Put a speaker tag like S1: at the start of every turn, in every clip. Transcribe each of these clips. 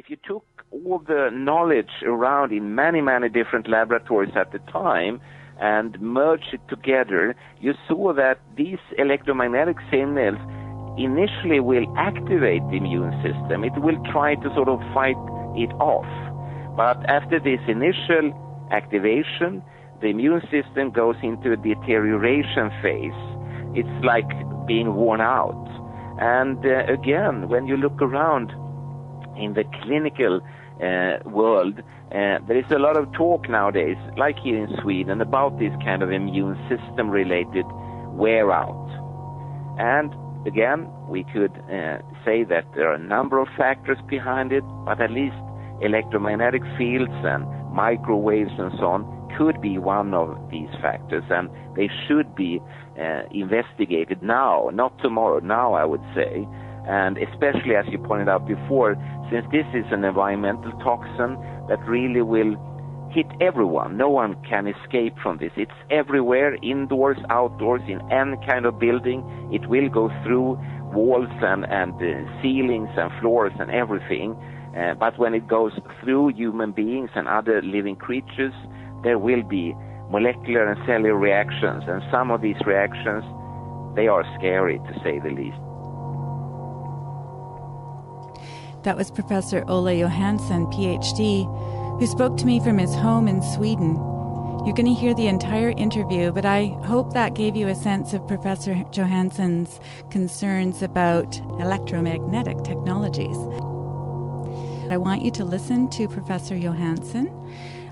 S1: if you took all the knowledge around in many, many different laboratories at the time and merged it together, you saw that these electromagnetic signals initially will activate the immune system. It will try to sort of fight it off. But after this initial activation, the immune system goes into a deterioration phase. It's like being worn out. And again, when you look around in the clinical world, there is a lot of talk nowadays, like here in Sweden, about this kind of immune system-related wear-out. And again, we could say that there are a number of factors behind it, but at least electromagnetic fields and microwaves and so on could be one of these factors, and they should be investigated now, not tomorrow, now I would say. And especially, as you pointed out before, since this is an environmental toxin that really will hit everyone, no one can escape from this. It's everywhere, indoors, outdoors, in any kind of building. It will go through walls and ceilings and floors and everything. But when it goes through human beings and other living creatures, there will be molecular and cellular reactions. And some of these reactions, they are scary, to say the least.
S2: That was Professor Olle Johannson, PhD, who spoke to me from his home in Sweden. You're going to hear the entire interview, but I hope that gave you a sense of Professor Johansson's concerns about electromagnetic technologies. I want you to listen to Professor Johannson.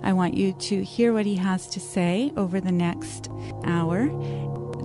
S2: I want you to hear what he has to say over the next hour.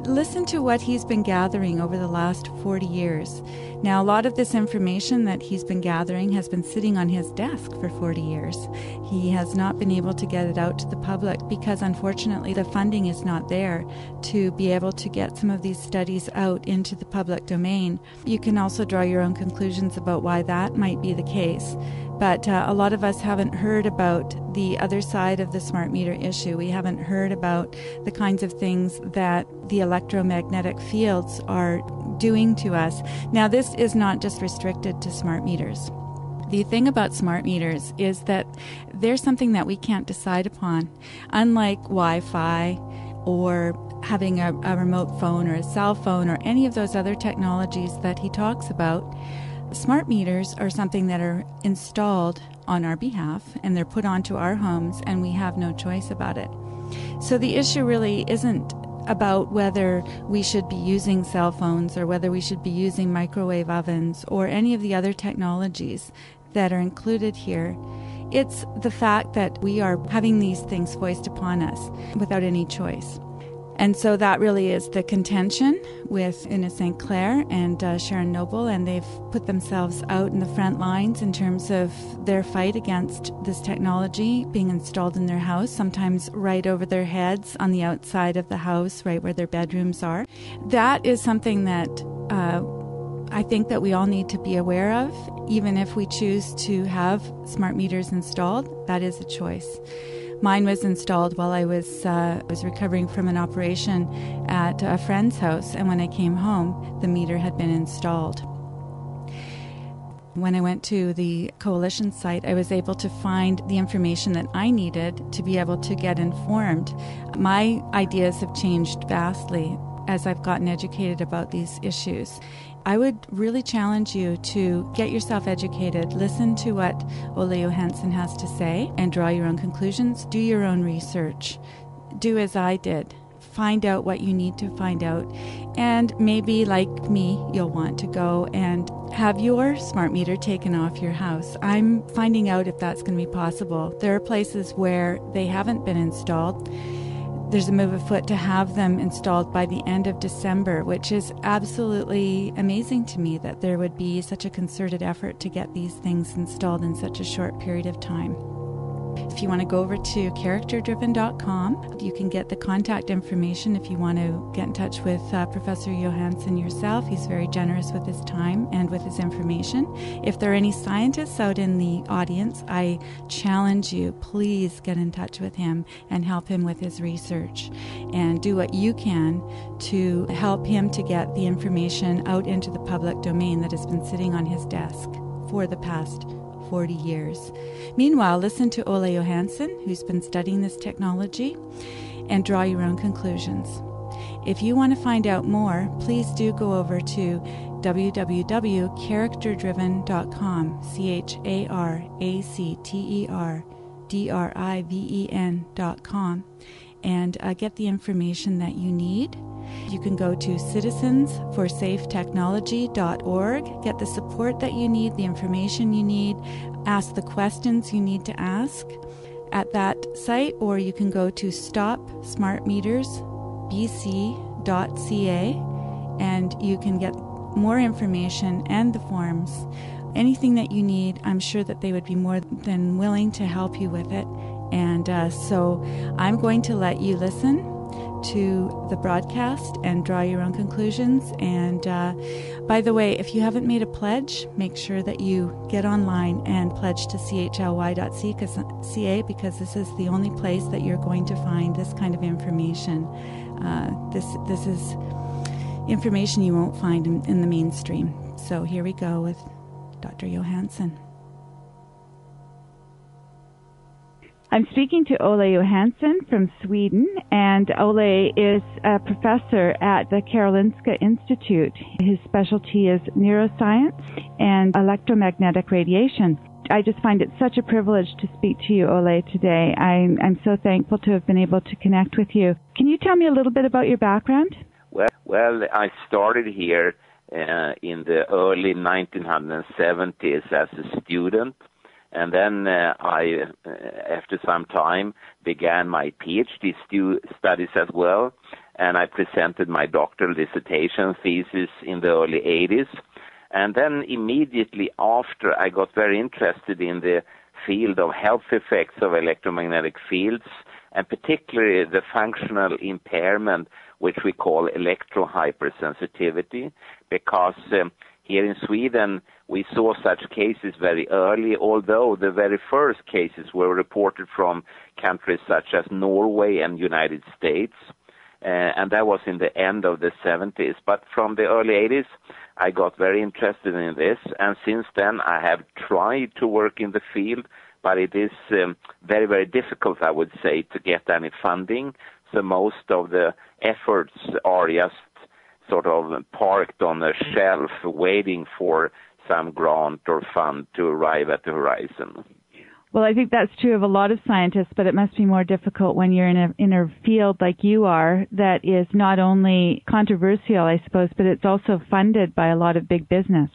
S2: Listen to what he's been gathering over the last 40 years. Now, a lot of this information that he's been gathering has been sitting on his desk for 40 years. He has not been able to get it out to the public because, unfortunately, the funding is not there to be able to get some of these studies out into the public domain. You can also draw your own conclusions about why that might be the case. But a lot of us haven't heard about the other side of the smart meter issue. We haven't heard about the kinds of things that the electromagnetic fields are doing to us. Now, this is not just restricted to smart meters. The thing about smart meters is that they're something that we can't decide upon. Unlike Wi-Fi or having a remote phone or a cell phone or any of those other technologies that he talks about, smart meters are something that are installed on our behalf, and they're put onto our homes, and we have no choice about it. So the issue really isn't about whether we should be using cell phones or whether we should be using microwave ovens or any of the other technologies that are included here. It's the fact that we are having these things foisted upon us without any choice. And so that really is the contention with Una St. Clair and Sharon Noble, and they've put themselves out in the front lines in terms of their fight against this technology being installed in their house, sometimes right over their heads on the outside of the house, right where their bedrooms are. That is something that I think that we all need to be aware of. Even if we choose to have smart meters installed, that is a choice. Mine was installed while I was recovering from an operation at a friend's house, and when I came home, the meter had been installed. When I went to the coalition site, I was able to find the information that I needed to be able to get informed. My ideas have changed vastly as I've gotten educated about these issues. I would really challenge you to get yourself educated, listen to what Olle Johannson has to say, and draw your own conclusions. Do your own research. Do as I did. Find out what you need to find out. And maybe, like me, you'll want to go and have your smart meter taken off your house. I'm finding out if that's going to be possible. There are places where they haven't been installed. There's a move afoot to have them installed by the end of December, which is absolutely amazing to me that there would be such a concerted effort to get these things installed in such a short period of time. If you want to go over to characterdriven.com, you can get the contact information if you want to get in touch with Professor Johannson yourself. He's very generous with his time and with his information. If there are any scientists out in the audience, I challenge you, please get in touch with him and help him with his research and do what you can to help him to get the information out into the public domain that has been sitting on his desk for the past 40 years. Meanwhile, listen to Olle Johannson, who's been studying this technology, and draw your own conclusions. If you want to find out more, please do go over to www.characterdriven.com, CharacterDriven.com, and get the information that you need. You can go to citizensforsafetechnology.org, get the support that you need, the information you need, ask the questions you need to ask at that site, or you can go to stopsmartmetersbc.ca and you can get more information and the forms. Anything that you need, I'm sure that they would be more than willing to help you with it. And so I'm going to let you listen to the broadcast and draw your own conclusions. And by the way, if you haven't made a pledge, make sure that you get online and pledge to chly.ca, because this is the only place that you're going to find this kind of information. This is information you won't find in the mainstream. So here we go with Dr. Johannson. I'm speaking to Olle Johannson from Sweden, and Olle is a professor at the Karolinska Institute. His specialty is neuroscience and electromagnetic radiation. I just find it such a privilege to speak to you, Olle, today. I'm so thankful to have been able to connect with you. Can you tell me a little bit about your background?
S1: Well, I started here in the early 1970s as a student. And then I, after some time, began my PhD studies as well, and I presented my doctoral dissertation thesis in the early 80s. And then immediately after, I got very interested in the field of health effects of electromagnetic fields, and particularly the functional impairment, which we call electrohypersensitivity, because here in Sweden, we saw such cases very early, although the very first cases were reported from countries such as Norway and United States, and that was in the end of the 70s. But from the early 80s, I got very interested in this, and since then I have tried to work in the field, but it is very, very difficult, I would say, to get any funding. So most of the efforts are just sort of parked on a shelf waiting for some grant or fund to arrive at the horizon.
S2: Well, I think that's true of a lot of scientists, but it must be more difficult when you're in a field like you are that is not only controversial, I suppose, but it's also funded by a lot of big business.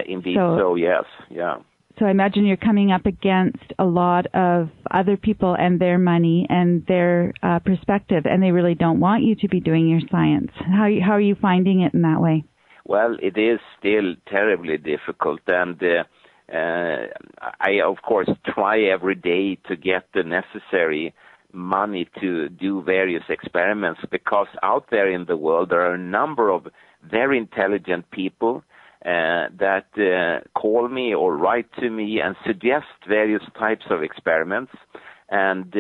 S1: Indeed, so yes, yeah.
S2: So I imagine you're coming up against a lot of other people and their money and their perspective, and they really don't want you to be doing your science. How are you finding it in that way?
S1: Well, it is still terribly difficult, and I, of course, try every day to get the necessary money to do various experiments, because out there in the world there are a number of very intelligent people that call me or write to me and suggest various types of experiments, and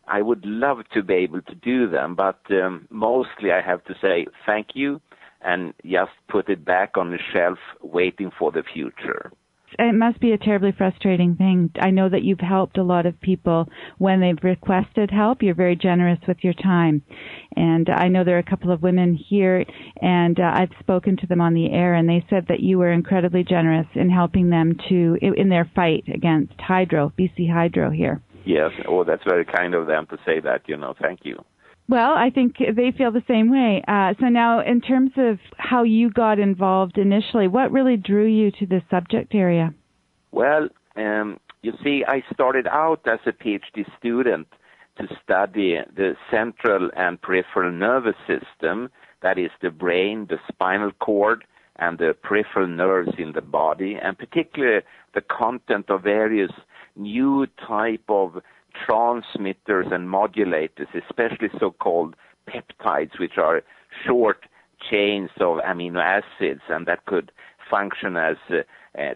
S1: I would love to be able to do them, but mostly I have to say thank you and just put it back on the shelf waiting for the future.
S2: It must be a terribly frustrating thing. I know that you've helped a lot of people when they've requested help. You're very generous with your time. And I know there are a couple of women here, and I've spoken to them on the air, and they said that you were incredibly generous in helping them in their fight against BC Hydro here.
S1: Yes. Oh, that's very kind of them to say that, Thank you.
S2: Well, I think they feel the same way. So now, in terms of how you got involved initially, what really drew you to this subject area?
S1: Well, you see, I started out as a PhD student to study the central and peripheral nervous system, that is the brain, the spinal cord, and the peripheral nerves in the body, and particularly the content of various new type of transmitters and modulators, especially so-called peptides, which are short chains of amino acids, and that could function as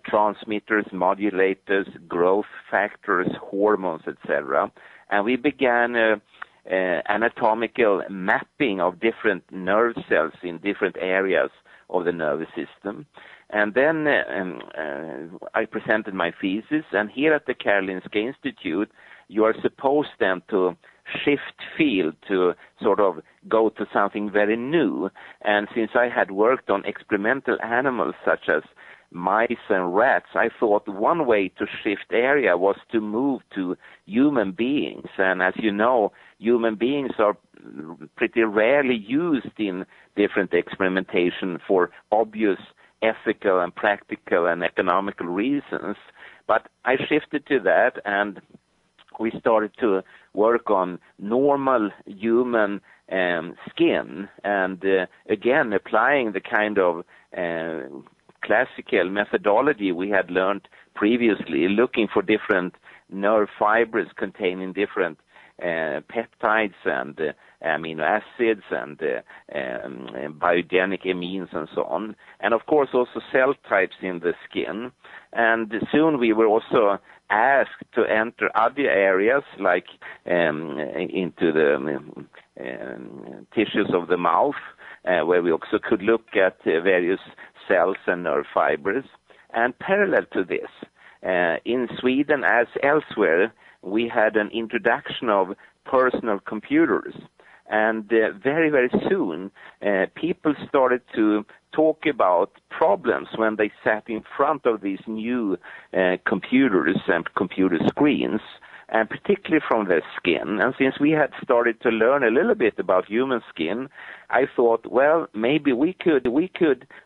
S1: transmitters, modulators, growth factors, hormones, etc. And we began anatomical mapping of different nerve cells in different areas of the nervous system. And then I presented my thesis, and here at the Karolinska Institute, you are supposed then to shift field to sort of go to something very new. And since I had worked on experimental animals such as mice and rats, I thought one way to shift area was to move to human beings. And as you know, human beings are pretty rarely used in different experimentation for obvious ethical and practical and economical reasons. But I shifted to that, and we started to work on normal human skin, and again applying the kind of classical methodology we had learned previously, looking for different nerve fibers containing different peptides and amino acids and biogenic amines and so on, and of course also cell types in the skin. And soon we were also asked to enter other areas like into the tissues of the mouth, where we also could look at various cells and nerve fibers. And parallel to this, in Sweden as elsewhere, we had an introduction of personal computers. And very, very soon, people started to talk about problems when they sat in front of these new computers and computer screens, and particularly from their skin. And since we had started to learn a little bit about human skin, I thought, well, maybe we could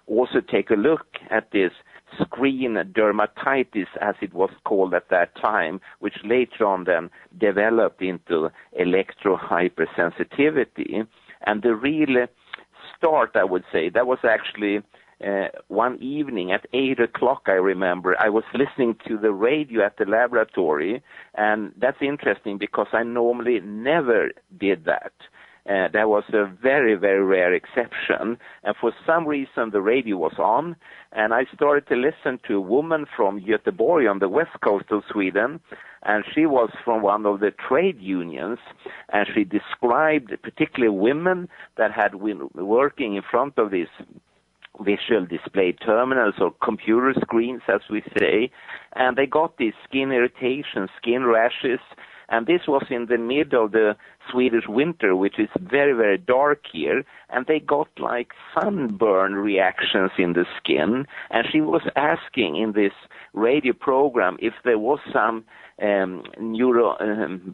S1: also take a look at this screen dermatitis, as it was called at that time, which later on then developed into electrohypersensitivity. And the real start, I would say, that was actually one evening at 8 o'clock, I remember. I was listening to the radio at the laboratory, and that's interesting because I normally never did that. That was a very, very rare exception. And for some reason, the radio was on, and I started to listen to a woman from Göteborg on the west coast of Sweden, and she was from one of the trade unions, and she described particularly women that had been working in front of these visual display terminals or computer screens, as we say, and they got these skin irritations, skin rashes. And this was in the middle of the Swedish winter, which is very, very dark here. And they got like sunburn reactions in the skin. And she was asking in this radio program if there was some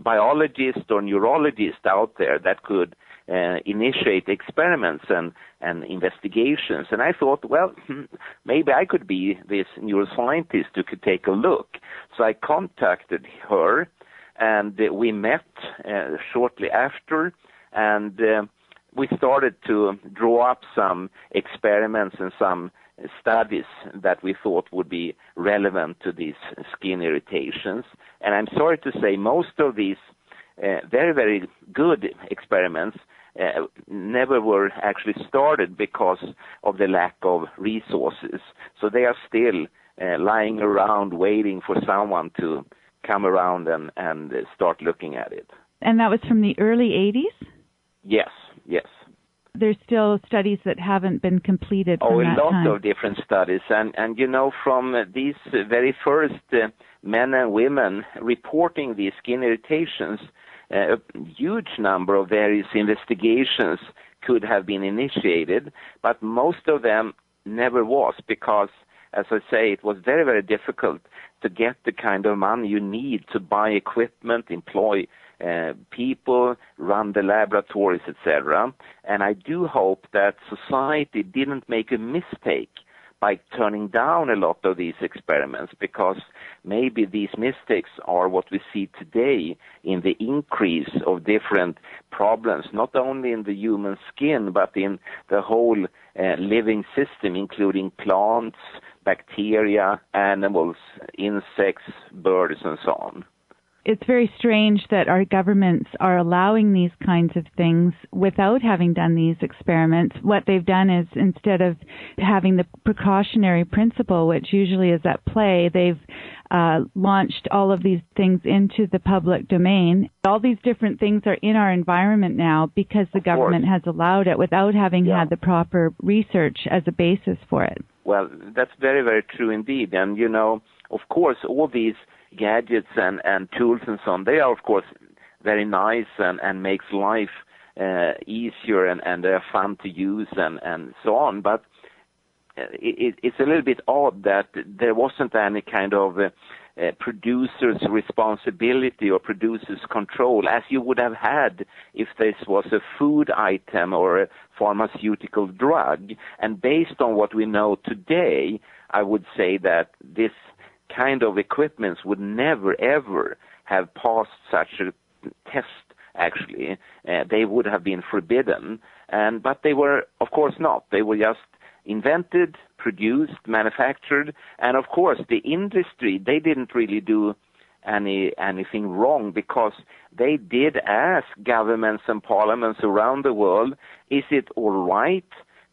S1: biologist or neurologist out there that could initiate experiments and investigations. And I thought, well, maybe I could be this neuroscientist who could take a look. So I contacted her, and we met shortly after, and we started to draw up some experiments and some studies that we thought would be relevant to these skin irritations. And I'm sorry to say most of these very, very good experiments never were actually started because of the lack of resources. So they are still lying around waiting for someone to come around and start looking at it.
S2: And that was from the early 80s?
S1: Yes.
S2: There's still studies that haven't been completed from that time.
S1: A lot of different studies. And you know, from these very first men and women reporting these skin irritations, a huge number of various investigations could have been initiated, but most of them never was because, as I say, it was very, very difficult to get the kind of money you need to buy equipment, employ people, run the laboratories, etc. And I do hope that society didn't make a mistake by turning down a lot of these experiments, because maybe these mistakes are what we see today in the increase of different problems, not only in the human skin, but in the whole living system, including plants, bacteria, animals, insects, birds, and so on.
S2: It's very strange that our governments are allowing these kinds of things without having done these experiments. What they've done is, instead of having the precautionary principle, which usually is at play, they've launched all of these things into the public domain. All these different things are in our environment now because the government has allowed it without having had the proper research as a basis for it.
S1: Well, that's very, very true indeed. And, you know, of course, all these gadgets and tools and so on, they are, of course, very nice and makes life easier and they're fun to use and so on. But it's a little bit odd that there wasn't any kind of producer's responsibility or producer's control as you would have had if this was a food item or a pharmaceutical drug. And based on what we know today, I would say that this kind of equipment would never, ever have passed such a test, actually. They would have been forbidden. But they were, of course, not. They were just invented, produced, manufactured, and of course the industry, they didn't really do anything wrong because they did ask governments and parliaments around the world, is it all right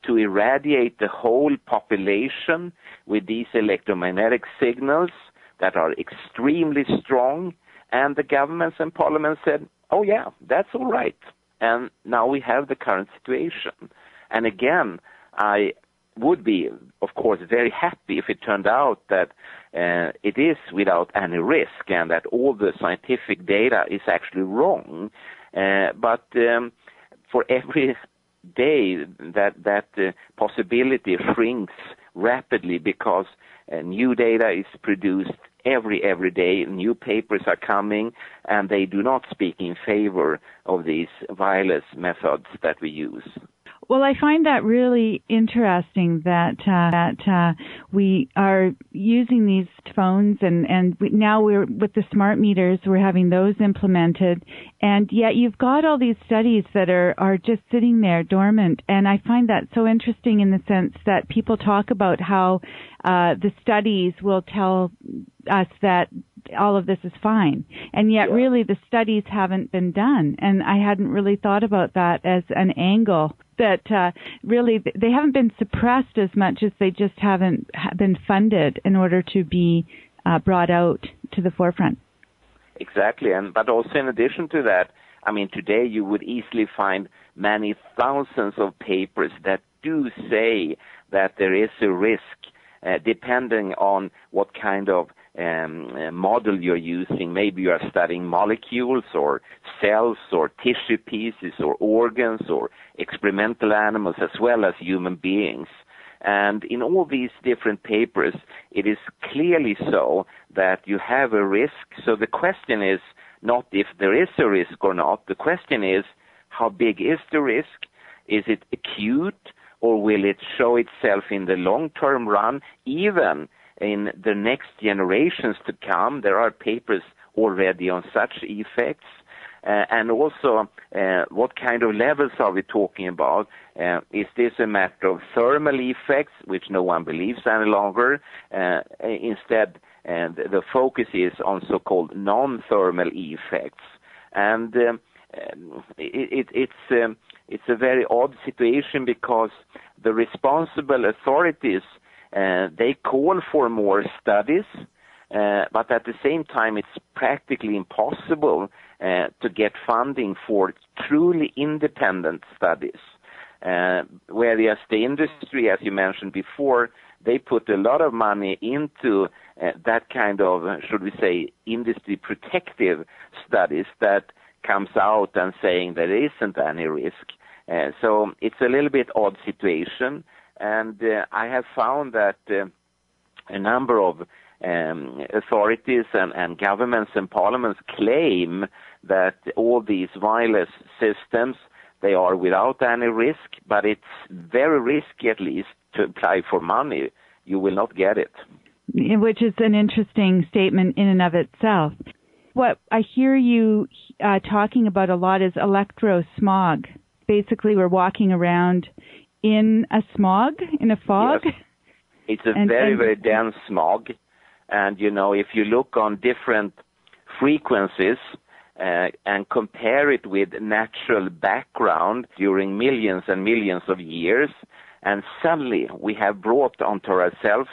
S1: to irradiate the whole population with these electromagnetic signals that are extremely strong? And the governments and parliaments said, oh yeah, that's all right. And now we have the current situation. And again, I would be, of course, very happy if it turned out that it is without any risk and that all the scientific data is actually wrong. But for every day that possibility shrinks rapidly because new data is produced every day. New papers are coming, and they do not speak in favor of these wireless methods that we use.
S2: Well, I find that really interesting that we are using these phones and now we're with the smart meters, we're having those implemented, and yet you've got all these studies that are just sitting there dormant, and I find that so interesting in the sense that people talk about how the studies will tell us that all of this is fine, and yet really the studies haven't been done, and I hadn't really thought about that as an angle, that really they haven't been suppressed as much as they just haven't been funded in order to be brought out to the forefront.
S1: Exactly, but also in addition to that, I mean, today you would easily find many thousands of papers that do say that there is a risk depending on what kind of model you're using. Maybe you are studying molecules or cells or tissue pieces or organs or experimental animals as well as human beings. And in all these different papers, it is clearly so that you have a risk. So the question is not if there is a risk or not. The question is, how big is the risk? Is it acute, or will it show itself in the long-term run, even in the next generations to come? There are papers already on such effects. And also, what kind of levels are we talking about? Is this a matter of thermal effects, which no one believes any longer? Instead, the focus is on so-called non-thermal effects. And it's a very odd situation because the responsible authorities, they call for more studies, but at the same time it's practically impossible to get funding for truly independent studies. Whereas the industry, as you mentioned before, they put a lot of money into that kind of, should we say, industry protective studies that comes out and saying there isn't any risk. So it's a little bit odd situation, and I have found that a number of authorities and governments and parliaments claim that all these wireless systems, they are without any risk, but it's very risky at least to apply for money. You will not get it.
S2: Which is an interesting statement in and of itself. What I hear you talking about a lot is electrosmog. Basically, we're walking around in a smog, in a fog.
S1: Yes. It's a very dense smog. And, you know, if you look on different frequencies and compare it with natural background during millions and millions of years, and suddenly we have brought onto ourselves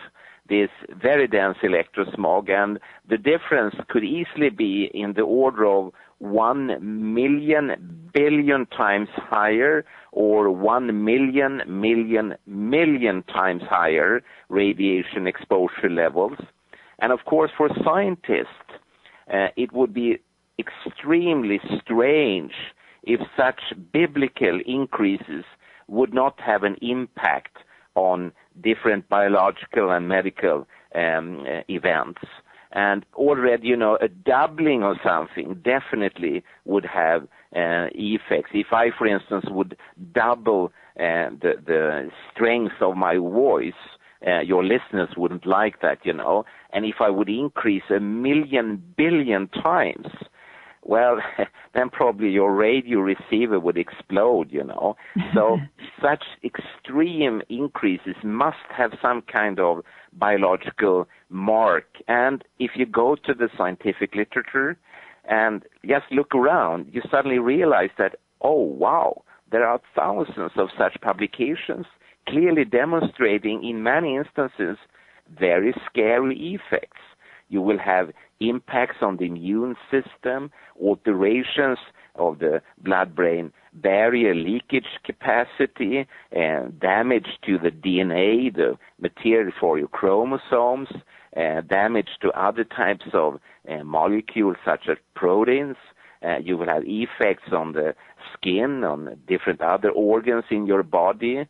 S1: this very dense electrosmog, and the difference could easily be in the order of 1,000,000,000,000 times higher or 1,000,000,000,000,000,000 times higher radiation exposure levels. And of course, for scientists, it would be extremely strange if such biblical increases would not have an impact on different biological and medical events. And already, a doubling of something definitely would have effects. If I, for instance, would double the strength of my voice, your listeners wouldn't like that, And if I would increase 1,000,000,000,000,000 times, well, then probably your radio receiver would explode, So such extreme increases must have some kind of biological mark. And if you go to the scientific literature and just look around, you suddenly realize that, oh, wow, there are thousands of such publications clearly demonstrating in many instances very scary effects. You will have impacts on the immune system, alterations of the blood-brain barrier leakage capacity, damage to the DNA, the material for your chromosomes, damage to other types of molecules such as proteins. You will have effects on the skin, on different other organs in your body.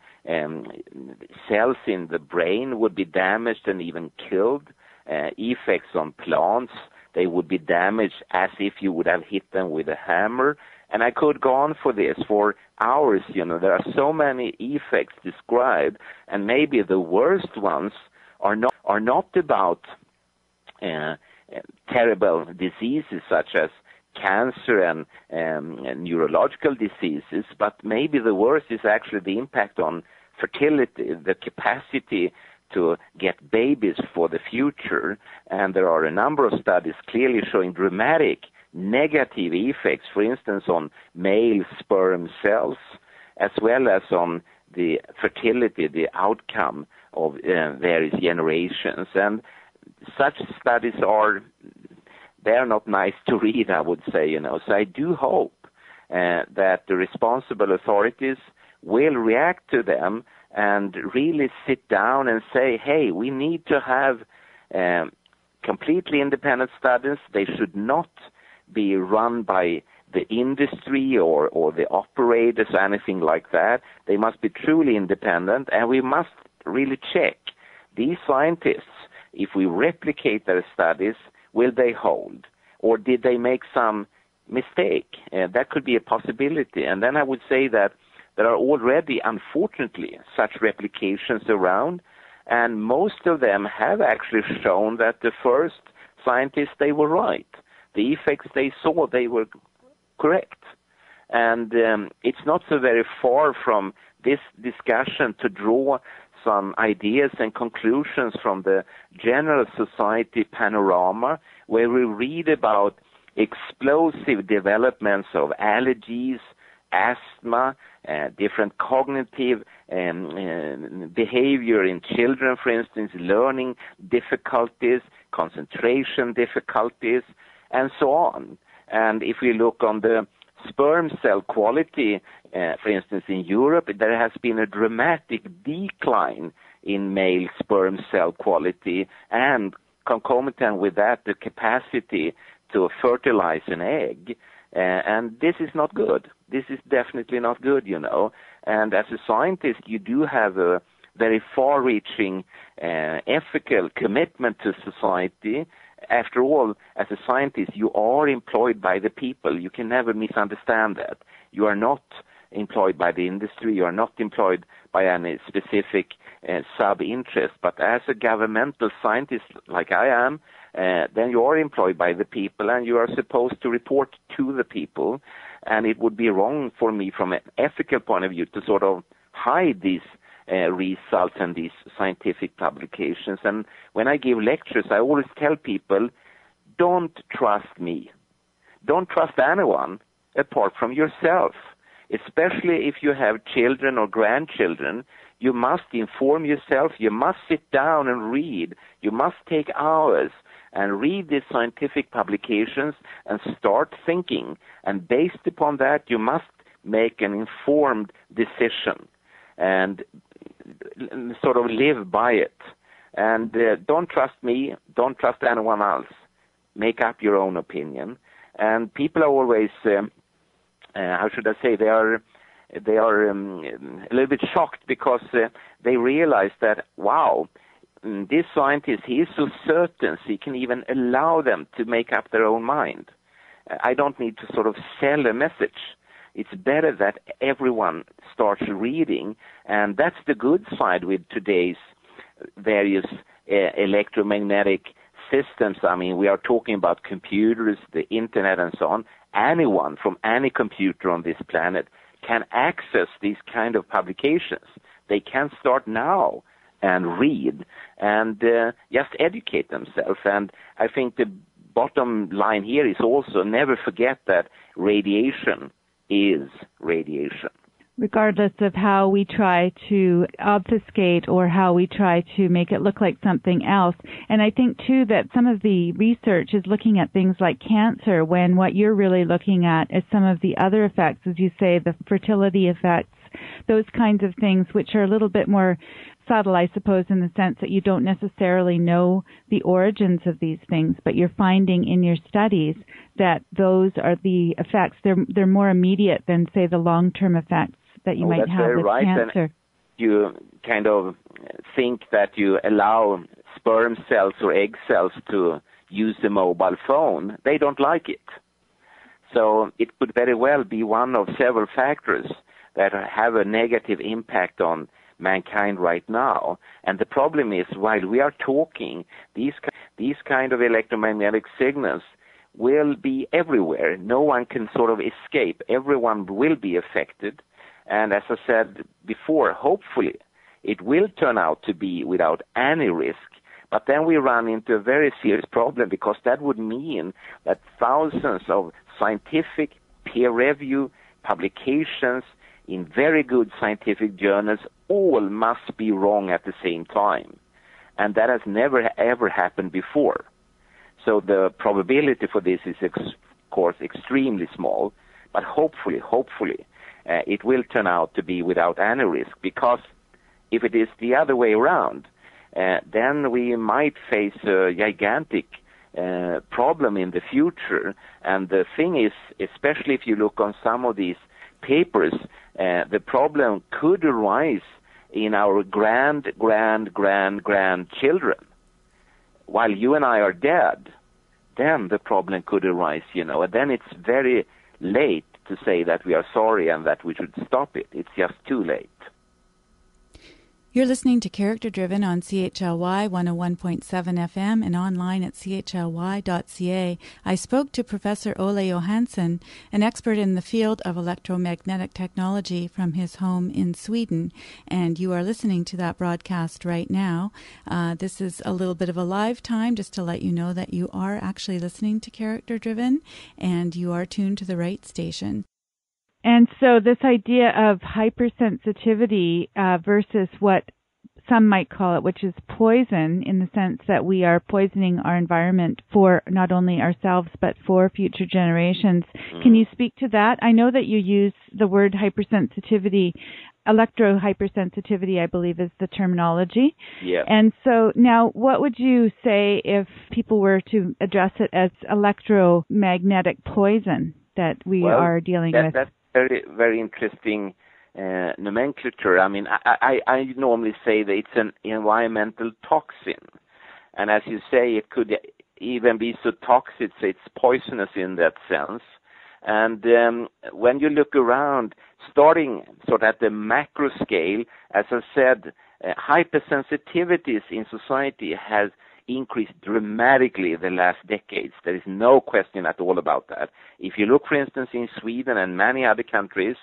S1: Cells in the brain would be damaged and even killed. Effects on plants, they would be damaged as if you would have hit them with a hammer. And I could go on for this for hours, There are so many effects described, and maybe the worst ones are not about terrible diseases such as cancer and neurological diseases, but maybe the worst is actually the impact on fertility, the capacity to get babies for the future. And there are a number of studies clearly showing dramatic negative effects, for instance, on male sperm cells, as well as on the fertility, the outcome of various generations. And such studies they're not nice to read, I would say, So I do hope that the responsible authorities will react to them and really sit down and say, hey, we need to have completely independent studies. They should not be run by the industry or the operators or anything like that. They must be truly independent, and we must really check these scientists. If we replicate their studies, will they hold? Or did they make some mistake? That could be a possibility. And then I would say that there are already, unfortunately, such replications around, and most of them have actually shown that the first scientists, they were right. The effects they saw, they were correct. And it's not so very far from this discussion to draw some ideas and conclusions from the general society panorama, where we read about explosive developments of allergies, asthma, different cognitive behavior in children, for instance, learning difficulties, concentration difficulties, and so on. And if we look on the sperm cell quality, for instance, in Europe, there has been a dramatic decline in male sperm cell quality, and concomitant with that, the capacity to fertilize an egg. And this is not good. This is definitely not good, And as a scientist, you do have a very far-reaching ethical commitment to society. After all, as a scientist, you are employed by the people. You can never misunderstand that. You are not employed by the industry. You are not employed by any specific sub-interest. But as a governmental scientist like I am, then you are employed by the people, and you are supposed to report to the people. And it would be wrong for me from an ethical point of view to sort of hide these results and these scientific publications. And when I give lectures, I always tell people, don't trust me. Don't trust anyone apart from yourself. Especially if you have children or grandchildren, You must inform yourself. You must sit down and read. You must take hours and read these scientific publications and start thinking. And based upon that, you must make an informed decision and sort of live by it. And don't trust me. Don't trust anyone else. Make up your own opinion. And people are always, how should I say, they are a little bit shocked because they realize that, wow, this scientist, he is so certain, so he can even allow them to make up their own mind. I don't need to sort of sell a message. It's better that everyone starts reading, and that's the good side with today's various electromagnetic systems. I mean, we are talking about computers, the internet, and so on. Anyone from any computer on this planet can access these kind of publications. They can start now and read and just educate themselves. And I think the bottom line here is also never forget that radiation is radiation.
S2: Regardless of how we try to obfuscate or how we try to make it look like something else. And I think, too, that some of the research is looking at things like cancer when what you're really looking at is some of the other effects, as you say, the fertility effects, those kinds of things which are a little bit more subtle, I suppose, in the sense that you don't necessarily know the origins of these things, but you're finding in your studies that those are the effects. They're more immediate than, say, the long-term effects that you might have with
S1: right.
S2: cancer.
S1: And you kind of think that you allow sperm cells or egg cells to use a mobile phone. They don't like it. So it could very well be one of several factors that have a negative impact on mankind right now. And the problem is, while we are talking, these kind of electromagnetic signals will be everywhere. No one can sort of escape. Everyone will be affected. And as I said before, hopefully it will turn out to be without any risk. But then we run into a very serious problem, because that would mean that thousands of scientific peer-review publications in very good scientific journals all must be wrong at the same time. And that has never, ever happened before. So the probability for this is, of course, extremely small. But hopefully, it will turn out to be without any risk. Because if it is the other way around, then we might face a gigantic problem in the future. And the thing is, especially if you look on some of these papers, the problem could arise in our grandchildren. While you and I are dead, then the problem could arise, and then it's very late to say that we are sorry and that we should stop it. It's just too late.
S2: You're listening to Character Driven on CHLY 101.7 FM and online at chly.ca. I spoke to Professor Olle Johannson, an expert in the field of electromagnetic technology, from his home in Sweden. And you are listening to that broadcast right now. This is a little bit of a live time, just to let you know that you are actually listening to Character Driven and you are tuned to the right station. And so this idea of hypersensitivity versus what some might call it, which is poison, in the sense that we are poisoning our environment for not only ourselves but for future generations. Can you speak to that? I know that you use the word hypersensitivity. Electrohypersensitivity, I believe, is the terminology.
S1: Yeah.
S2: And so now, what would you say if people were to address it as electromagnetic poison that we are dealing with?
S1: That's very, very interesting nomenclature. I mean, I normally say that it's an environmental toxin. And as you say, it could even be so toxic, it's poisonous in that sense. And when you look around, starting sort of at the macro scale, as I said, hypersensitivities in society has increased dramatically the last decades. There is no question at all about that. If you look, for instance, in Sweden and many other countries,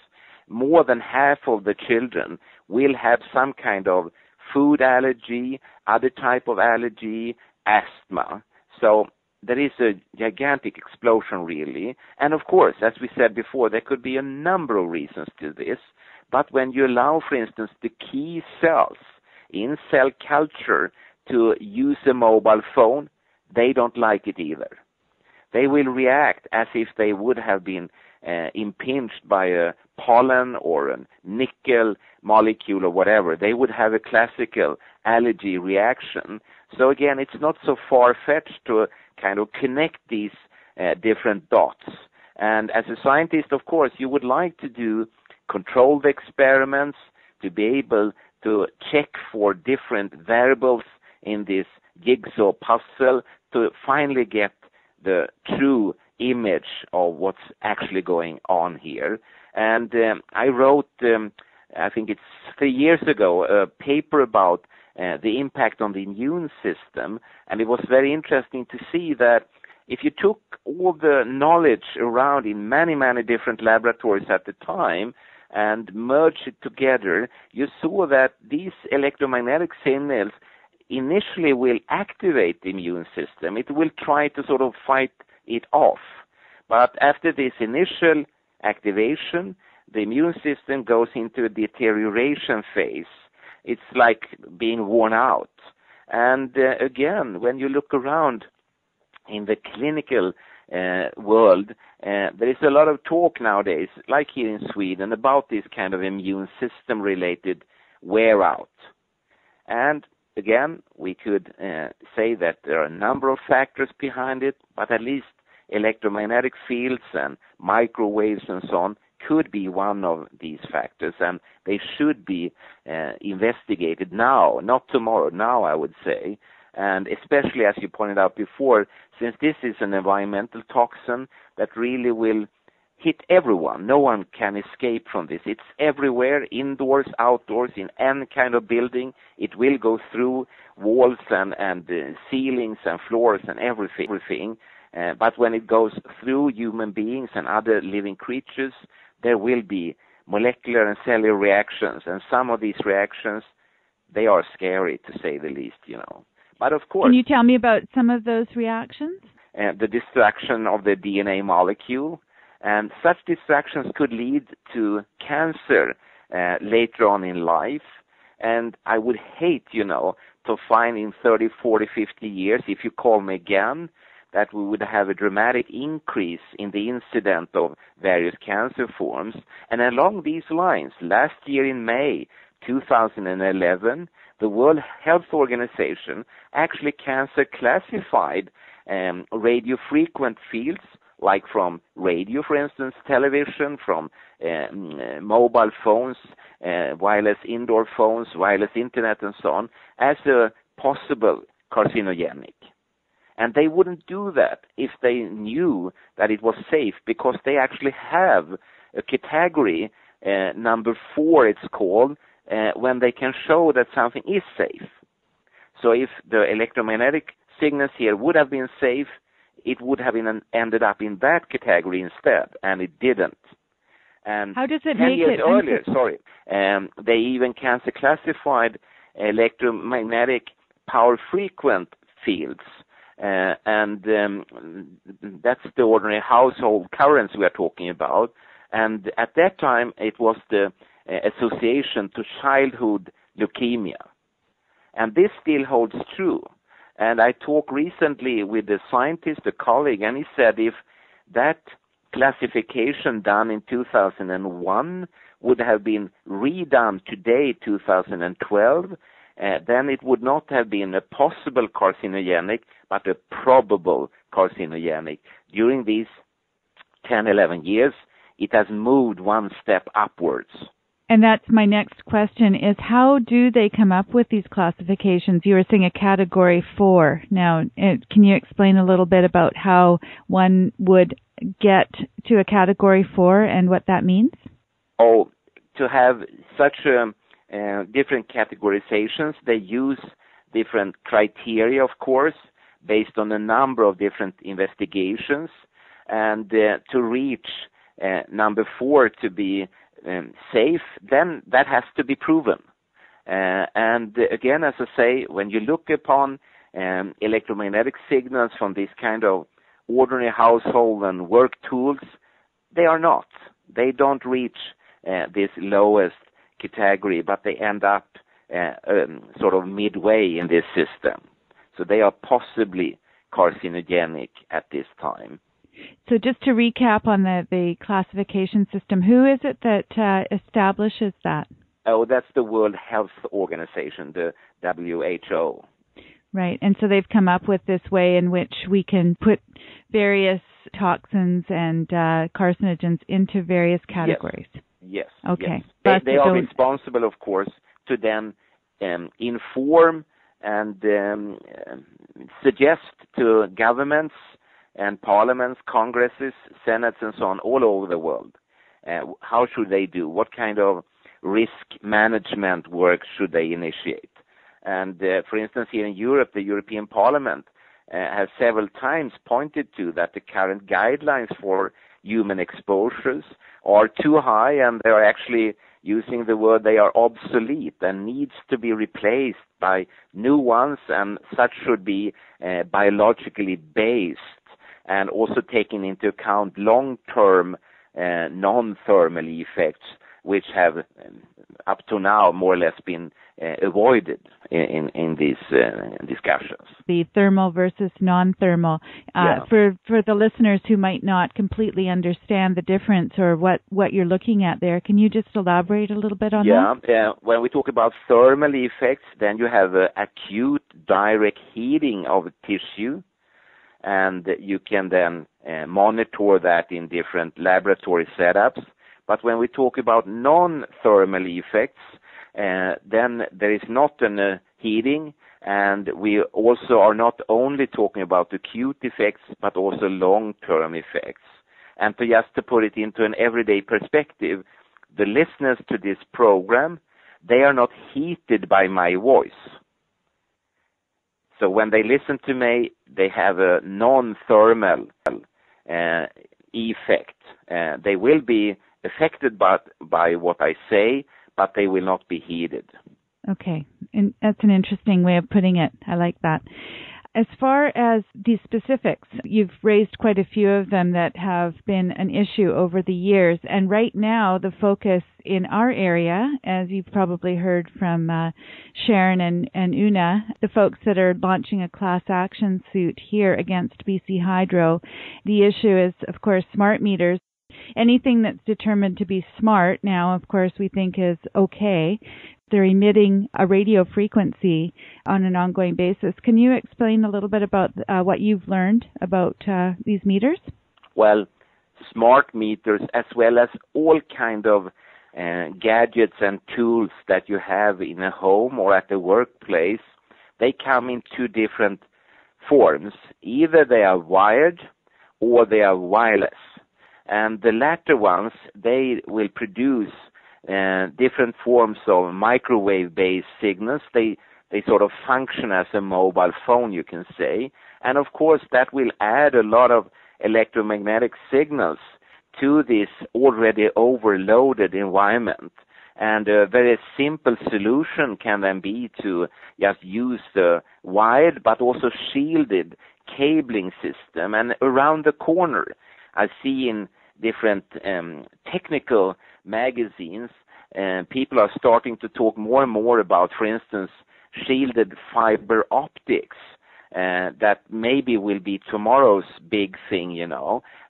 S1: more than half of the children will have some kind of food allergy, other type of allergy, asthma. So there is a gigantic explosion, really. And of course, as we said before, there could be a number of reasons to this. But when you allow, for instance, the key cells in cell culture to use a mobile phone, they don't like it either. They will react as if they would have been impinged by a pollen or a nickel molecule or whatever. They would have a classical allergy reaction. So again, it's not so far-fetched to kind of connect these different dots. And as a scientist, of course, you would like to do controlled experiments to be able to check for different variables in this jigsaw puzzle to finally get the true image of what's actually going on here. And I wrote, I think it's 3 years ago, a paper about the impact on the immune system, and it was very interesting to see that if you took all the knowledge around in many, many different laboratories at the time and merged it together, you saw that these electromagnetic signals initially will activate the immune system. It will try to sort of fight it off. But after this initial activation, the immune system goes into a deterioration phase. It's like being worn out. And again, when you look around in the clinical world, there is a lot of talk nowadays, like here in Sweden, about this kind of immune system-related wear-out. And again, we could say that there are a number of factors behind it, but at least electromagnetic fields and microwaves and so on could be one of these factors, and they should be investigated now, not tomorrow, now I would say. And especially, as you pointed out before, since this is an environmental toxin that really will hit everyone. No one can escape from this. It's everywhere, indoors, outdoors, in any kind of building. It will go through walls and ceilings and floors and everything. But when it goes through human beings and other living creatures, there will be molecular and cellular reactions. And some of these reactions, they are scary, to say the least, you know. But of course,
S2: can you tell me about some of those reactions?
S1: The destruction of the DNA molecule, and such distractions could lead to cancer later on in life. And I would hate, you know, to find in 30, 40, 50 years, if you call me again, that we would have a dramatic increase in the incidence of various cancer forms. And along these lines, last year in May 2011, the World Health Organization actually cancer classified radio frequent fields, like from radio, for instance, television, from mobile phones, wireless indoor phones, wireless internet, and so on, as a possible carcinogenic. And they wouldn't do that if they knew that it was safe, because they actually have a category, number 4 it's called, when they can show that something is safe. So if the electromagnetic signals here would have been safe, it would have ended up in that category instead, and it didn't. And
S2: how does it
S1: 10
S2: make
S1: years
S2: it
S1: earlier, they even cancer classified electromagnetic power frequent fields, and that's the ordinary household currents we are talking about. And at that time, it was the association to childhood leukemia. And this still holds true. And I talked recently with a scientist, a colleague, and he said if that classification done in 2001 would have been redone today, 2012, then it would not have been a possible carcinogenic, but a probable carcinogenic. During these 10, 11 years, it has moved one step upwards.
S2: And that's my next question, is how do they come up with these classifications? You were saying a category 4. Now, can you explain a little bit about how one would get to a category 4 and what that means?
S1: Oh, to have such different categorizations, they use different criteria, of course, based on a number of different investigations. And to reach number 4 to be safe, then that has to be proven. And again, as I say, when you look upon electromagnetic signals from this kind of ordinary household and work tools, they are not. They don't reach this lowest category, but they end up sort of midway in this system. So they are possibly carcinogenic at this time.
S2: So just to recap on the classification system, who is it that establishes that?
S1: Oh, that's the World Health Organization, the WHO.
S2: Right, and so they've come up with this way in which we can put various toxins and carcinogens into various categories.
S1: Yes.
S2: Okay.
S1: Yes. They are responsible, of course, to then inform and suggest to governments and parliaments, congresses, senates, and so on all over the world. How should they do? What kind of risk management work should they initiate? And for instance, here in Europe, the European Parliament has several times pointed to that the current guidelines for human exposures are too high, and they are actually using the word they are obsolete and needs to be replaced by new ones, and such should be biologically based and also taking into account long-term non-thermal effects, which have up to now more or less been avoided in these discussions.
S2: The thermal versus non-thermal. For the listeners who might not completely understand the difference or what you're looking at there, can you just elaborate a little bit on that?
S1: Yeah. When we talk about thermal effects, then you have acute direct heating of tissue, and you can then monitor that in different laboratory setups. But when we talk about non-thermal effects, then there is not an heating, and we also are not only talking about acute effects, but also long-term effects. And to put it into an everyday perspective, the listeners to this program, they are not heated by my voice. So when they listen to me, they have a non-thermal effect. They will be affected by what I say, but they will not be heated.
S2: Okay, and that's an interesting way of putting it. I like that. As far as the specifics, you've raised quite a few of them that have been an issue over the years, and right now the focus in our area, as you've probably heard from Sharon and Una, the folks that are launching a class action suit here against BC Hydro, the issue is, of course, smart meters. Anything that's determined to be smart now, of course, we think is okay. They're emitting a radio frequency on an ongoing basis. Can you explain a little bit about what you've learned about these meters?
S1: Well, smart meters, as well as all kind of gadgets and tools that you have in a home or at the workplace, they come in two different forms. Either they are wired or they are wireless. And the latter ones, they will produce different forms of microwave-based signals. They sort of function as a mobile phone, you can say. And of course, that will add a lot of electromagnetic signals to this already overloaded environment. And a very simple solution can then be to just use the wired but also shielded cabling system. And around the corner, I see in different technical magazines, people are starting to talk more and more about, for instance, shielded fiber optics. That maybe will be tomorrow's big thing,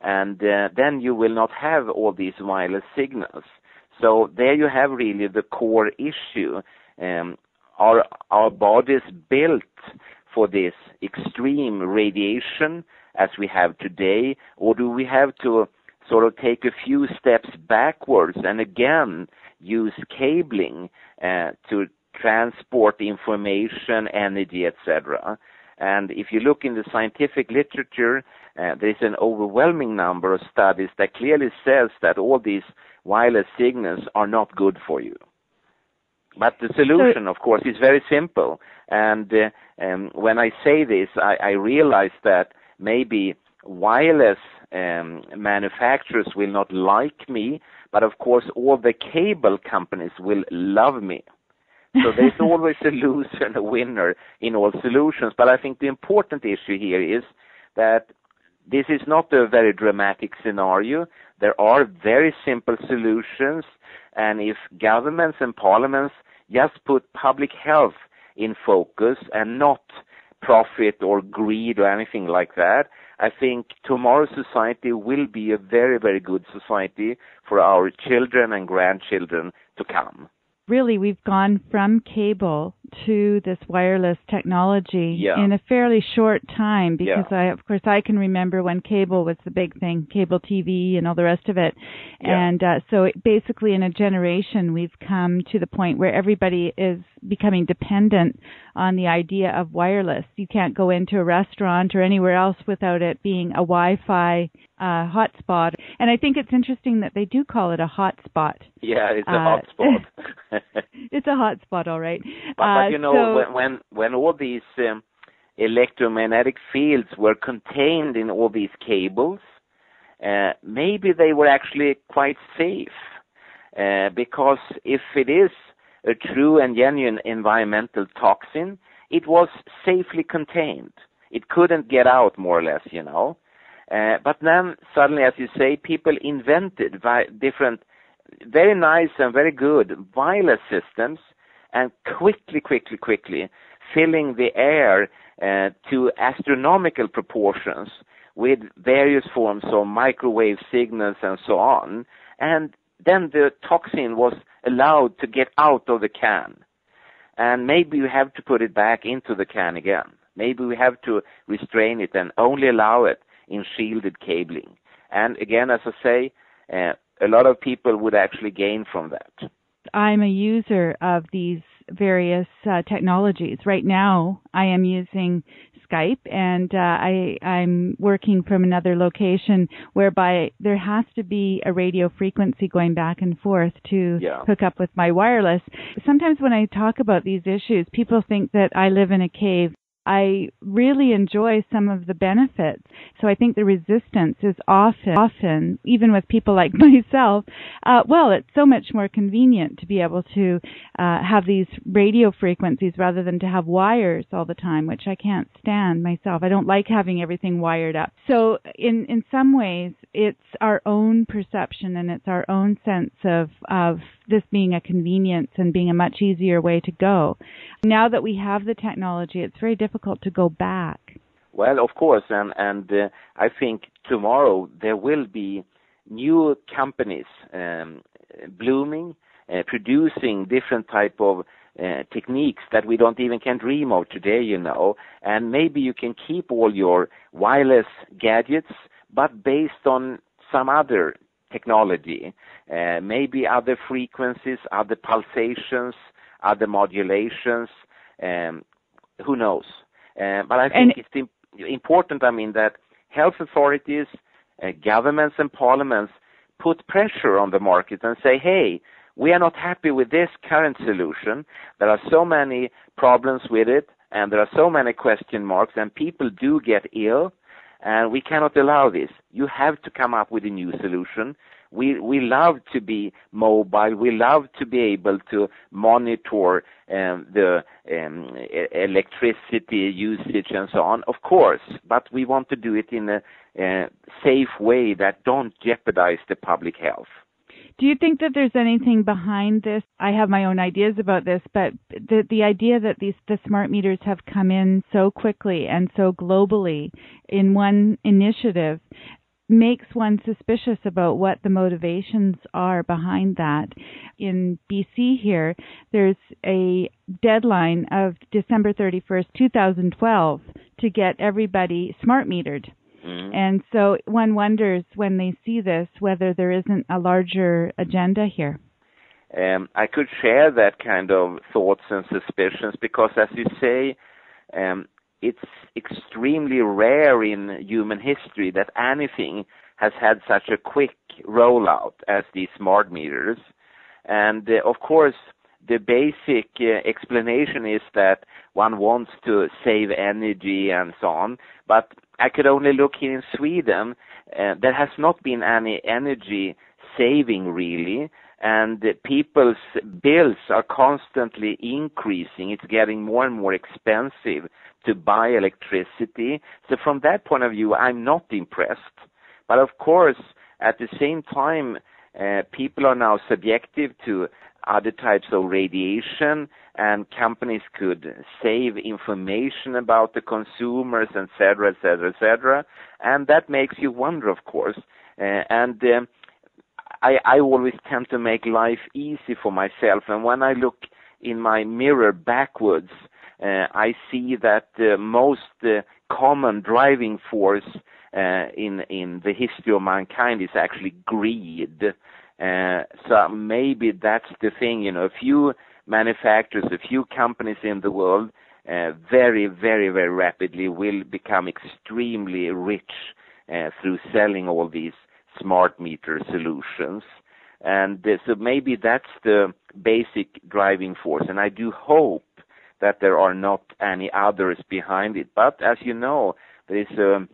S1: and then you will not have all these wireless signals. So there you have really the core issue. Are our bodies built for this extreme radiation as we have today, or do we have to sort of take a few steps backwards and again use cabling to transport information, energy, etc.? And if you look in the scientific literature, there is an overwhelming number of studies that clearly says that all these wireless signals are not good for you. But the solution, of course, is very simple. And when I say this, I realize that maybe wireless manufacturers will not like me, but of course all the cable companies will love me. So there's always a loser and a winner in all solutions. But I think the important issue here is that this is not a very dramatic scenario. There are very simple solutions, and if governments and parliaments just put public health in focus and not profit or greed or anything like that, I think tomorrow's society will be a very, very good society for our children and grandchildren to come.
S2: Really, we've gone from cable to this wireless technology in a fairly short time, because I can remember when cable was the big thing, cable TV and all the rest of it. And so basically in a generation, we've come to the point where everybody is becoming dependent on the idea of wireless. You can't go into a restaurant or anywhere else without it being a Wi-Fi hotspot. And I think it's interesting that they do call it a hotspot.
S1: Yeah, it's a hotspot.
S2: It's a hotspot, all right.
S1: But you know, when all these electromagnetic fields were contained in all these cables, maybe they were actually quite safe. Because if it is a true and genuine environmental toxin, it was safely contained. It couldn't get out, more or less, you know. But then suddenly, as you say, people invented different, very nice and very good wireless systems, and quickly filling the air to astronomical proportions with various forms of microwave signals and so on. And then the toxin was allowed to get out of the can. And maybe you have to put it back into the can again. Maybe we have to restrain it and only allow it in shielded cabling. And again, as I say, a lot of people would actually gain from that.
S2: I'm a user of these various technologies. Right now, I am using Skype, and I'm working from another location whereby there has to be a radio frequency going back and forth to hook up with my wireless. Sometimes when I talk about these issues, people think that I live in a cave. I really enjoy some of the benefits. So I think the resistance is often, even with people like myself, it's so much more convenient to be able to have these radio frequencies rather than to have wires all the time, which I can't stand myself. I don't like having everything wired up. So in some ways, it's our own perception and it's our own sense of this being a convenience and being a much easier way to go. Now that we have the technology, it's very difficult to go back.
S1: Well, of course, and I think tomorrow there will be new companies blooming, producing different type of techniques that we don't even can dream of today, you know. And maybe you can keep all your wireless gadgets, but based on some other technology, maybe other frequencies, other pulsations, other modulations, who knows. But I think it's important, I mean, that health authorities, governments and parliaments put pressure on the market and say, hey, we are not happy with this current solution. There are so many problems with it, and there are so many question marks, and people do get ill, and we cannot allow this. You have to come up with a new solution. We love to be mobile. We love to be able to monitor the electricity usage and so on, of course, but we want to do it in a safe way that don't jeopardize the public health.
S2: Do you think that there's anything behind this? I have my own ideas about this, but the idea that the smart meters have come in so quickly and so globally in one initiative makes one suspicious about what the motivations are behind that. In BC here, there's a deadline of December 31st, 2012 to get everybody smart metered. And so one wonders when they see this whether there isn't a larger agenda here.
S1: I could share that kind of thoughts and suspicions because, as you say, it's extremely rare in human history that anything has had such a quick rollout as these smart meters. And, of course, the basic explanation is that one wants to save energy and so on. But I could only look here in Sweden. There has not been any energy saving, really. and people's bills are constantly increasing. It's getting more and more expensive to buy electricity. So from that point of view, I'm not impressed. But of course, at the same time, people are now subjective to other types of radiation, and companies could save information about the consumers, etc., etc., etc., and that makes you wonder, of course. I always tend to make life easy for myself, and when I look in my mirror backwards, I see that the most common driving force in the history of mankind is actually greed. So maybe that's the thing, a few manufacturers, a few companies in the world very, very, very rapidly will become extremely rich through selling all these smart meter solutions. And so maybe that's the basic driving force. And I do hope that there are not any others behind it. But as you know, there is a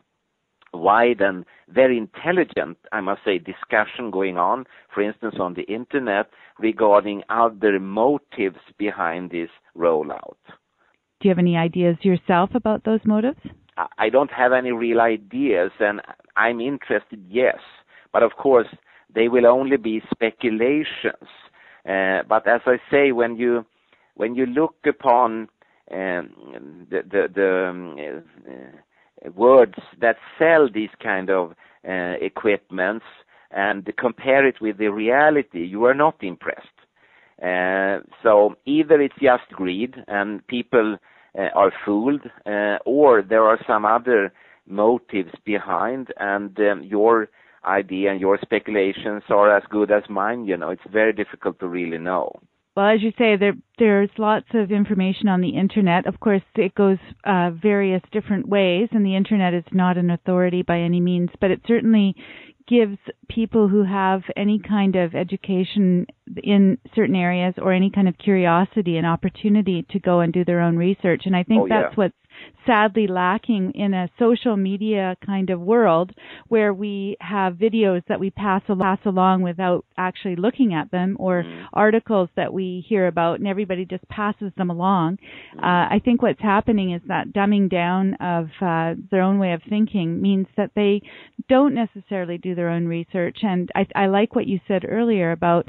S1: wide and very intelligent, I must say, discussion going on, for instance, on the internet regarding other motives behind this rollout.
S2: Do you have any ideas yourself about those motives?
S1: I don't have any real ideas, and I'm interested, yes. But of course, they will only be speculations. But as I say, when you look upon the words that sell these kind of equipments and compare it with the reality, you are not impressed. So either it's just greed and people are fooled, or there are some other motives behind, and your idea and your speculations are as good as mine. It's very difficult to really know.
S2: Well, as you say, there's lots of information on the internet. Of course, it goes various different ways, and the internet is not an authority by any means, but it certainly gives people who have any kind of education in certain areas or any kind of curiosity an opportunity to go and do their own research. And I think that's what's sadly lacking in a social media kind of world, where we have videos that we pass along without actually looking at them, or articles that we hear about and everybody just passes them along. I think what's happening is that dumbing down of their own way of thinking means that they don't necessarily do their own research. And I like what you said earlier about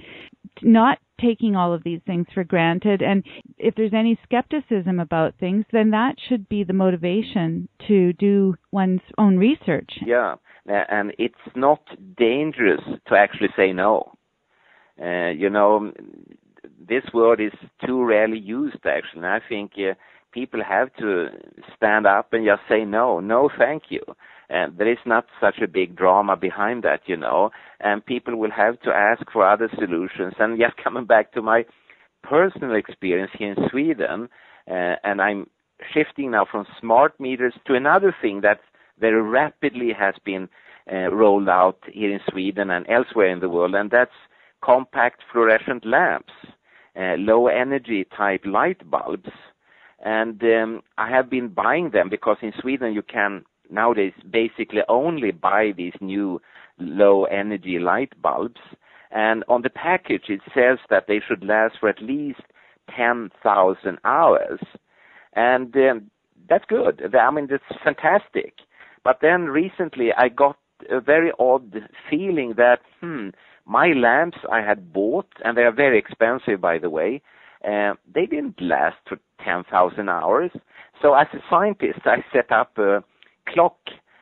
S2: not taking all of these things for granted. And if there's any skepticism about things, then that should be the motivation to do one's own research.
S1: Yeah, and it's not dangerous to actually say no. This word is too rarely used, actually. And I think people have to stand up and just say no, thank you. And there is not such a big drama behind that, and people will have to ask for other solutions. And just coming back to my personal experience here in Sweden, and I'm shifting now from smart meters to another thing that very rapidly has been rolled out here in Sweden and elsewhere in the world, and that's compact fluorescent lamps, low energy type light bulbs. And I have been buying them because in Sweden you can nowadays basically only buy these new low energy light bulbs, and on the package it says that they should last for at least 10,000 hours, and that's good. I mean, that's fantastic. But then recently I got a very odd feeling that my lamps I had bought, and they are very expensive, by the way, they didn't last for 10,000 hours. So as a scientist, I set up a clock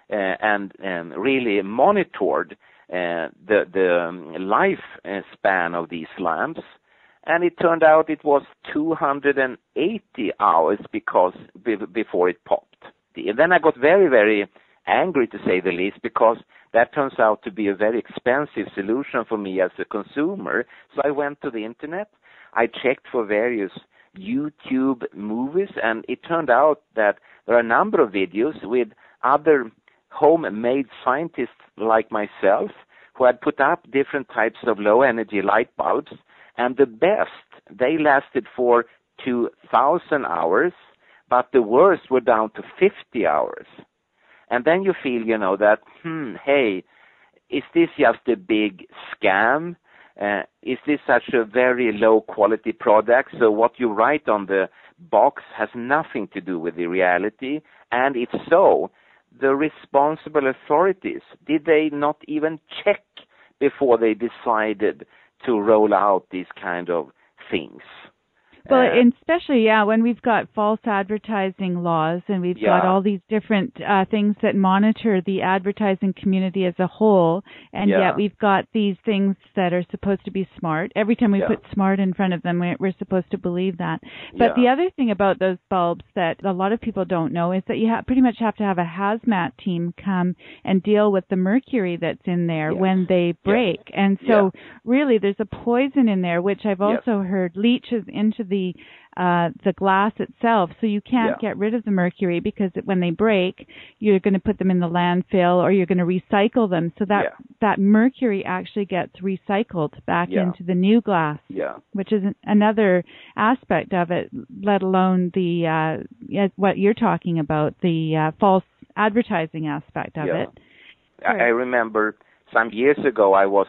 S1: and really monitored the life span of these lamps, and it turned out it was 280 hours before it popped. And then I got very, very angry, to say the least, because that turns out to be a very expensive solution for me as a consumer. So I went to the internet, I checked for various YouTube movies, and it turned out that there are a number of videos with other homemade scientists like myself who had put up different types of low-energy light bulbs, and the best, they lasted for 2,000 hours, but the worst were down to 50 hours. And then you feel, that, hey, is this just a big scam? Is this such a very low quality product? So what you write on the box has nothing to do with the reality? And if so, the responsible authorities, did they not even check before they decided to roll out these kind of things?
S2: Well, and especially, when we've got false advertising laws and we've got all these different things that monitor the advertising community as a whole, and yet we've got these things that are supposed to be smart. Every time we put smart in front of them, we're supposed to believe that. But the other thing about those bulbs that a lot of people don't know is that you pretty much have to have a hazmat team come and deal with the mercury that's in there when they break. And so really there's a poison in there, which I've also heard leaches into the glass itself, so you can't get rid of the mercury, because when they break, you're going to put them in the landfill or you're going to recycle them, so that mercury actually gets recycled back into the new glass, which is another aspect of it, let alone the what you're talking about, the false advertising aspect of it.
S1: I remember some years ago I was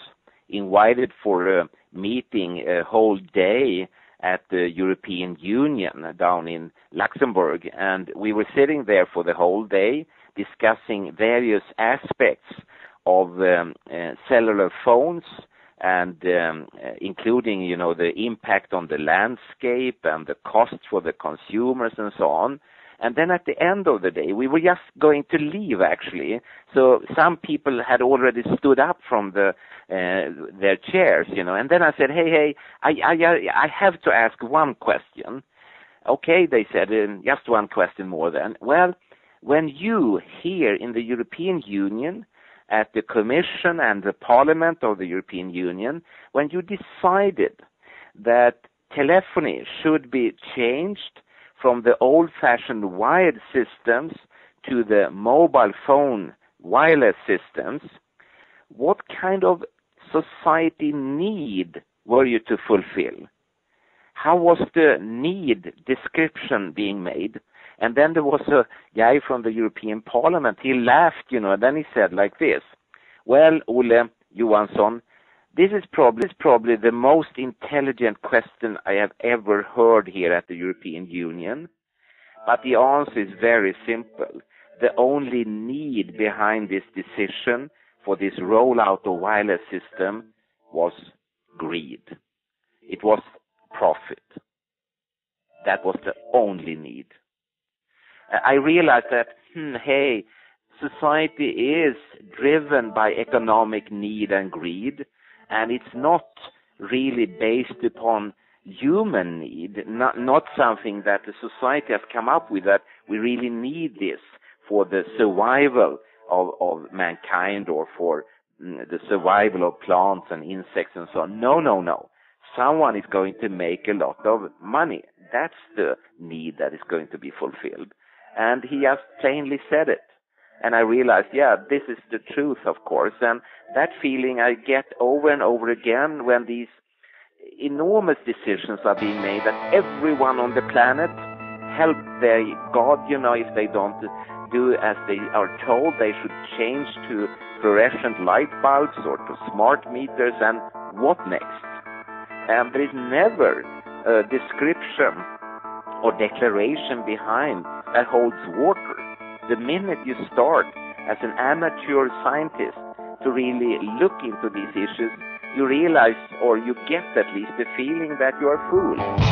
S1: invited for a meeting a whole day at the European Union down in Luxembourg, and we were sitting there for the whole day discussing various aspects of cellular phones, and including, the impact on the landscape and the cost for the consumers and so on. And then at the end of the day, we were just going to leave, actually. So some people had already stood up from their chairs, And then I said, hey, I have to ask one question. Okay, they said, just one question more then. Well, when you here in the European Union, at the Commission and the Parliament of the European Union, when you decided that telephony should be changed from the old-fashioned wired systems to the mobile phone wireless systems, what kind of society need were you to fulfill? How was the need description being made? And then there was a guy from the European Parliament. He laughed, and then he said like this, well, Olle Johannson, this is probably the most intelligent question I have ever heard here at the European Union. But the answer is very simple. The only need behind this decision for this rollout of wireless system was greed. It was profit. That was the only need. I realized that, society is driven by economic need and greed, and it's not really based upon human need, not something that the society has come up with, that we really need this for the survival of mankind or for the survival of plants and insects and so on. No. Someone is going to make a lot of money. That's the need that is going to be fulfilled. And he just plainly said it. And I realized, this is the truth, of course. And that feeling I get over and over again when these enormous decisions are being made, that everyone on the planet help their God, if they don't do as they are told, they should change to fluorescent light bulbs or to smart meters, and what next? And there is never a description or declaration behind that holds water. The minute you start as an amateur scientist to really look into these issues, you realize, or you get at least the feeling that you are fooled.